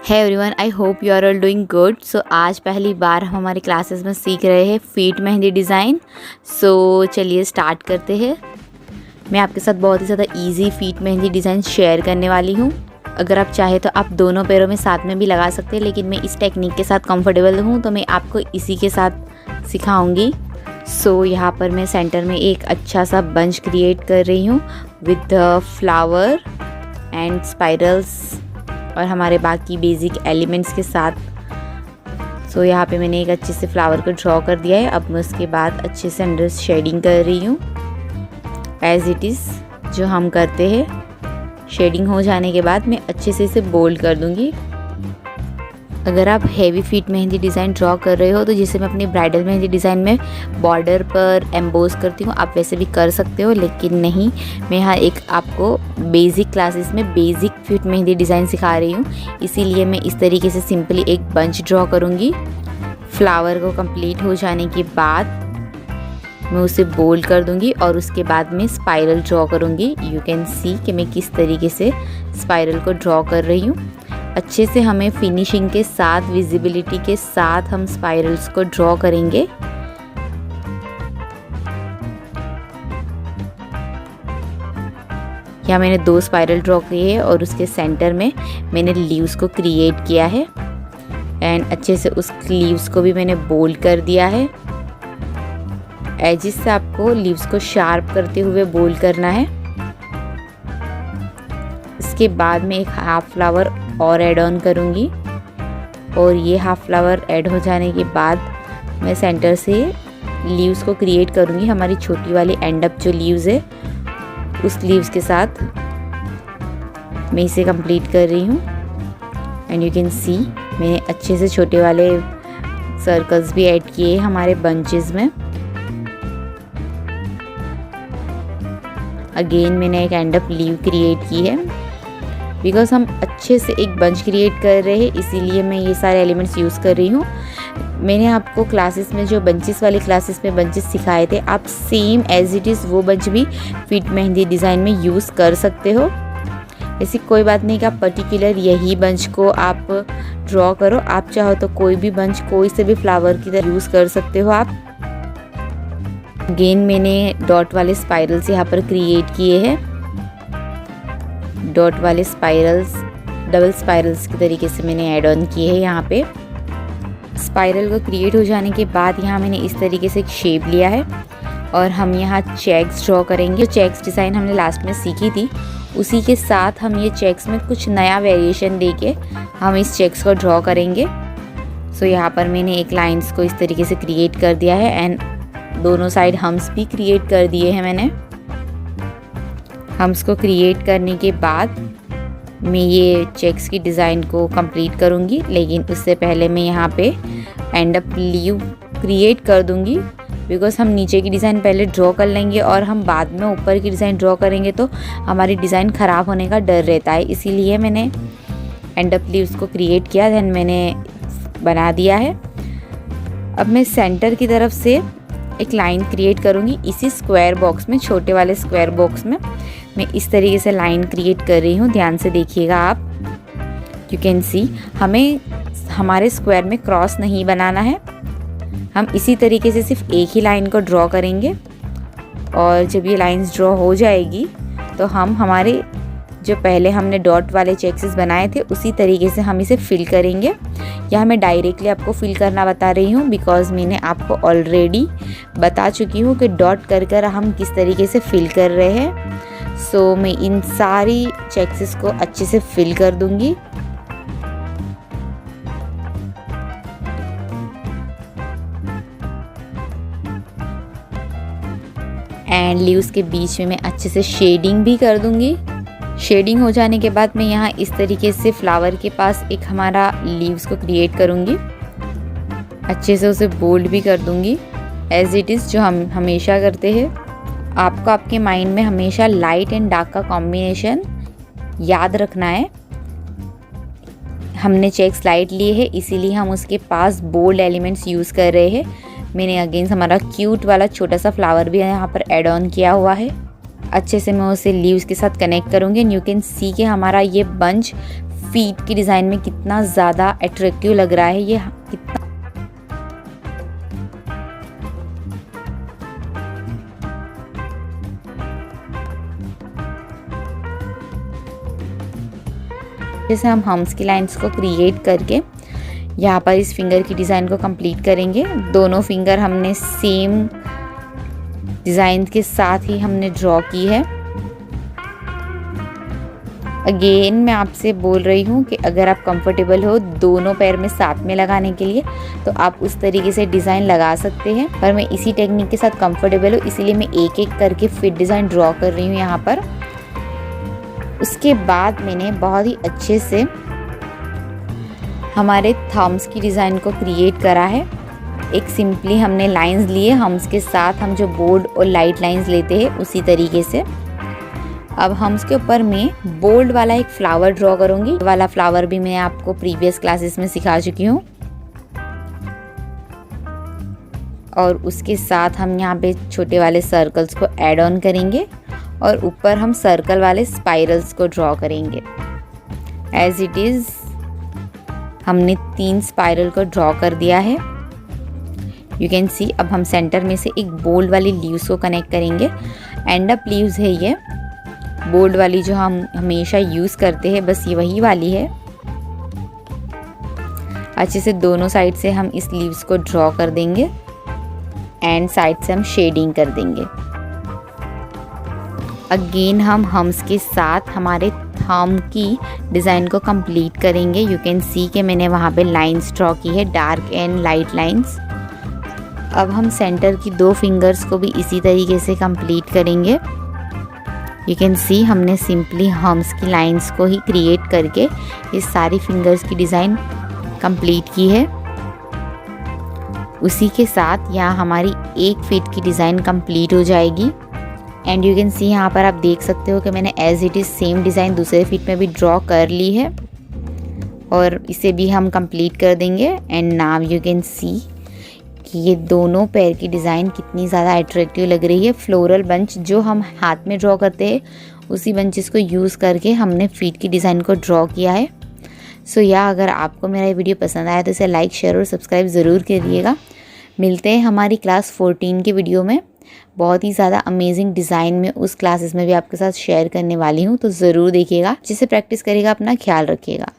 है everyone, I hope you are all doing good. So आज पहली बार हम हमारे क्लासेस में सीख रहे हैं फीट मेहंदी डिज़ाइन। सो चलिए स्टार्ट करते हैं। मैं आपके साथ बहुत ही ज़्यादा easy feet mehndi design share करने वाली हूँ। अगर आप चाहे तो आप दोनों पैरों में साथ में भी लगा सकते हैं, लेकिन मैं इस टेक्निक के साथ कंफर्टेबल हूँ तो मैं आपको इसी के साथ सिखाऊंगी। सो यहाँ पर मैं सेंटर में एक अच्छा सा बंच क्रिएट कर रही हूँ विद फ्लावर एंड स्पाइरल्स और हमारे बाकी बेसिक एलिमेंट्स के साथ। सो यहाँ पे मैंने एक अच्छे से फ्लावर को ड्रॉ कर दिया है। अब मैं उसके बाद अच्छे से अंडर शेडिंग कर रही हूँ एज इट इज़ जो हम करते हैं। शेडिंग हो जाने के बाद मैं अच्छे से इसे बोल्ड कर दूँगी। अगर आप heavy feet mehndi design draw कर रहे हो तो जिसे मैं अपनी ब्राइडल मेहंदी डिज़ाइन में बॉर्डर पर एम्बोस करती हूँ, आप वैसे भी कर सकते हो, लेकिन नहीं, मैं यहाँ एक आपको बेसिक क्लासेस में बेसिक फीट मेहंदी डिज़ाइन सिखा रही हूँ। इसीलिए मैं इस तरीके से सिंपली एक बंच ड्रॉ करूँगी। फ्लावर को कंप्लीट हो जाने के बाद मैं उसे बोल्ड कर दूँगी और उसके बाद मैं स्पाइरल ड्रॉ करूँगी। यू कैन सी कि मैं किस तरीके से स्पाइरल को ड्रॉ कर रही हूँ। अच्छे से हमें फिनिशिंग के साथ, विजिबिलिटी के साथ हम स्पाइरल्स को ड्रॉ करेंगे। यहाँ मैंने 2 स्पाइरल ड्रॉ किए हैं और उसके सेंटर में मैंने लीव्स को क्रिएट किया है एंड अच्छे से उस लीव्स को भी मैंने बोल्ड कर दिया है। एजिस से आपको लीव्स को शार्प करते हुए बोल्ड करना है। इसके बाद मैं एक हाफ फ्लावर और ऐड ऑन करूँगी और ये हाफ फ्लावर ऐड हो जाने के बाद मैं सेंटर से लीव्स को क्रिएट करूँगी। हमारी छोटी वाली एंड अप जो लीव्स है उस लीव्स के साथ मैं इसे कंप्लीट कर रही हूँ। एंड यू कैन सी मैंने अच्छे से छोटे वाले सर्कल्स भी ऐड किए हमारे बंचेस में। अगेन मैंने एक एंड अप लीव क्रिएट की है। बिकॉज हम अच्छे से एक बंच क्रिएट कर रहे हैं इसीलिए मैं ये सारे एलिमेंट्स यूज़ कर रही हूँ। मैंने आपको क्लासेस में जो बंचेस वाली क्लासेस में बंचेस सिखाए थे, आप सेम एज इट इज़ वो बंच भी फीट मेहंदी डिज़ाइन में यूज़ कर सकते हो। ऐसी कोई बात नहीं कि आप पर्टिकुलर यही बंच को आप ड्रॉ करो। आप चाहो तो कोई भी बंच, कोई से भी फ्लावर की तरह यूज़ कर सकते हो आप। अगेन मैंने डॉट वाले स्पाइरल्स यहाँ पर क्रिएट किए हैं। डॉट वाले स्पाइरल्स डबल स्पाइरल्स के तरीके से मैंने ऐड ऑन किए हैं। यहाँ पे स्पाइरल को क्रिएट हो जाने के बाद यहाँ मैंने इस तरीके से एक शेप लिया है और हम यहाँ चेक्स ड्रॉ करेंगे। जो चेक्स डिज़ाइन हमने लास्ट में सीखी थी उसी के साथ हम ये चेक्स में कुछ नया वेरिएशन देके हम इस चेक्स को ड्रॉ करेंगे। सो यहाँ पर मैंने एक लाइन्स को इस तरीके से क्रिएट कर दिया है एंड दोनों साइड हम्स भी क्रिएट कर दिए हैं मैंने। हम्स को क्रिएट करने के बाद मैं ये चेक्स की डिज़ाइन को कंप्लीट करूँगी, लेकिन उससे पहले मैं यहाँ पे एंड अप लीव क्रिएट कर दूँगी। बिकॉज हम नीचे की डिज़ाइन पहले ड्रॉ कर लेंगे और हम बाद में ऊपर की डिज़ाइन ड्रॉ करेंगे तो हमारी डिज़ाइन ख़राब होने का डर रहता है। इसीलिए मैंने एंड अप लीव्स को क्रिएट किया, दैन मैंने बना दिया है। अब मैं सेंटर की तरफ से एक लाइन क्रिएट करूँगी। इसी स्क्वायर बॉक्स में, छोटे वाले स्क्वायर बॉक्स में मैं इस तरीके से लाइन क्रिएट कर रही हूँ। ध्यान से देखिएगा आप। यू कैन सी हमें हमारे स्क्वायर में क्रॉस नहीं बनाना है। हम इसी तरीके से सिर्फ एक ही लाइन को ड्रॉ करेंगे और जब ये लाइंस ड्रॉ हो जाएगी तो हम हमारे जो पहले हमने डॉट वाले चेक्सेस बनाए थे उसी तरीके से हम इसे फिल करेंगे। यहाँ मैं डायरेक्टली आपको फिल करना बता रही हूँ बिकॉज मैंने आपको ऑलरेडी बता चुकी हूँ कि डॉट कर कर हम किस तरीके से फिल कर रहे हैं। सो मैं इन सारी चेक्सेस को अच्छे से फिल कर दूँगी। एंड लीव्स के बीच में मैं अच्छे से शेडिंग भी कर दूँगी। शेडिंग हो जाने के बाद मैं यहाँ इस तरीके से फ्लावर के पास एक हमारा लीव्स को क्रिएट करूँगी। अच्छे से उसे बोल्ड भी कर दूँगी एज इट इज़ जो हम हमेशा करते हैं। आपको आपके माइंड में हमेशा लाइट एंड डार्क का कॉम्बिनेशन याद रखना है। हमने चेक्स लाइट लिए हैं इसीलिए हम उसके पास बोल्ड एलिमेंट्स यूज़ कर रहे हैं। मैंने अगेंस्ट हमारा क्यूट वाला छोटा सा फ्लावर भी यहाँ पर ऐड ऑन किया हुआ है। अच्छे से मैं उसे लीव्स के साथ कनेक्ट करूँगी एंड यू कैन सी कि हमारा ये बंच फीट की डिज़ाइन में कितना ज़्यादा अट्रैक्टिव लग रहा है ये कितना जैसे हम हम्स की लाइंस को क्रिएट करके यहाँ पर इस फिंगर की डिज़ाइन को कंप्लीट करेंगे। दोनों फिंगर हमने सेम डिज़ाइन के साथ ही हमने ड्रॉ की है। अगेन मैं आपसे बोल रही हूँ कि अगर आप कंफर्टेबल हो दोनों पैर में साथ में लगाने के लिए तो आप उस तरीके से डिज़ाइन लगा सकते हैं, पर मैं इसी टेक्निक के साथ कंफर्टेबल हूँ इसलिए मैं एक एक करके फिट डिज़ाइन ड्रॉ कर रही हूँ यहाँ पर। उसके बाद मैंने बहुत ही अच्छे से हमारे थम्स की डिज़ाइन को क्रिएट करा है। एक सिंपली हमने लाइंस लिए, हम्स के साथ हम जो बोल्ड और लाइट लाइंस लेते हैं उसी तरीके से। अब हम्स के ऊपर मैं बोल्ड वाला एक फ्लावर ड्रॉ करूँगी। वाला फ्लावर भी मैं आपको प्रीवियस क्लासेस में सिखा चुकी हूँ। और उसके साथ हम यहाँ पे छोटे वाले सर्कल्स को ऐड ऑन करेंगे और ऊपर हम सर्कल वाले स्पाइरल्स को ड्रॉ करेंगे। एज इट इज़ हमने 3 स्पाइरल को ड्रॉ कर दिया है। You can see. अब हम सेंटर में से एक बोल्ड वाली लीव्स को कनेक्ट करेंगे। एंड अप लीव्स है ये, बोल्ड वाली जो हम हमेशा यूज़ करते हैं, बस ये वही वाली है। अच्छे से दोनों साइड से हम इस लीव्स को ड्रॉ कर देंगे एंड साइड से हम शेडिंग कर देंगे। अगेन हम हम्स के साथ हमारे थंब की डिज़ाइन को कंप्लीट करेंगे। यू कैन सी कि मैंने वहाँ पे लाइंस ड्रॉ की है, डार्क एंड लाइट लाइंस। अब हम सेंटर की 2 फिंगर्स को भी इसी तरीके से कंप्लीट करेंगे। यू कैन सी हमने सिंपली हम्स की लाइंस को ही क्रिएट करके इस सारी फिंगर्स की डिज़ाइन कंप्लीट की है। उसी के साथ यहाँ हमारी 1 फीट की डिज़ाइन कंप्लीट हो जाएगी। एंड यू कैन सी यहाँ पर आप देख सकते हो कि मैंने as it is same design दूसरे फीट में भी ड्रॉ कर ली है और इसे भी हम कंप्लीट कर देंगे। And now you can see कि ये दोनों पैर की डिज़ाइन कितनी ज़्यादा अट्रैक्टिव लग रही है। फ्लोरल बंच जो हम हाथ में ड्रॉ करते हैं उसी बंचेस को यूज़ करके हमने फीट की डिज़ाइन को ड्रॉ किया है। सो या अगर आपको मेरा ये वीडियो पसंद आया तो इसे लाइक, शेयर और सब्सक्राइब ज़रूर करिएगा। मिलते हैं हमारी क्लास 14 के वीडियो में। बहुत ही ज़्यादा अमेजिंग डिज़ाइन में उस क्लासेस में भी आपके साथ शेयर करने वाली हूँ, तो ज़रूर देखिएगा। जिसे प्रैक्टिस करिएगा, अपना ख्याल रखिएगा।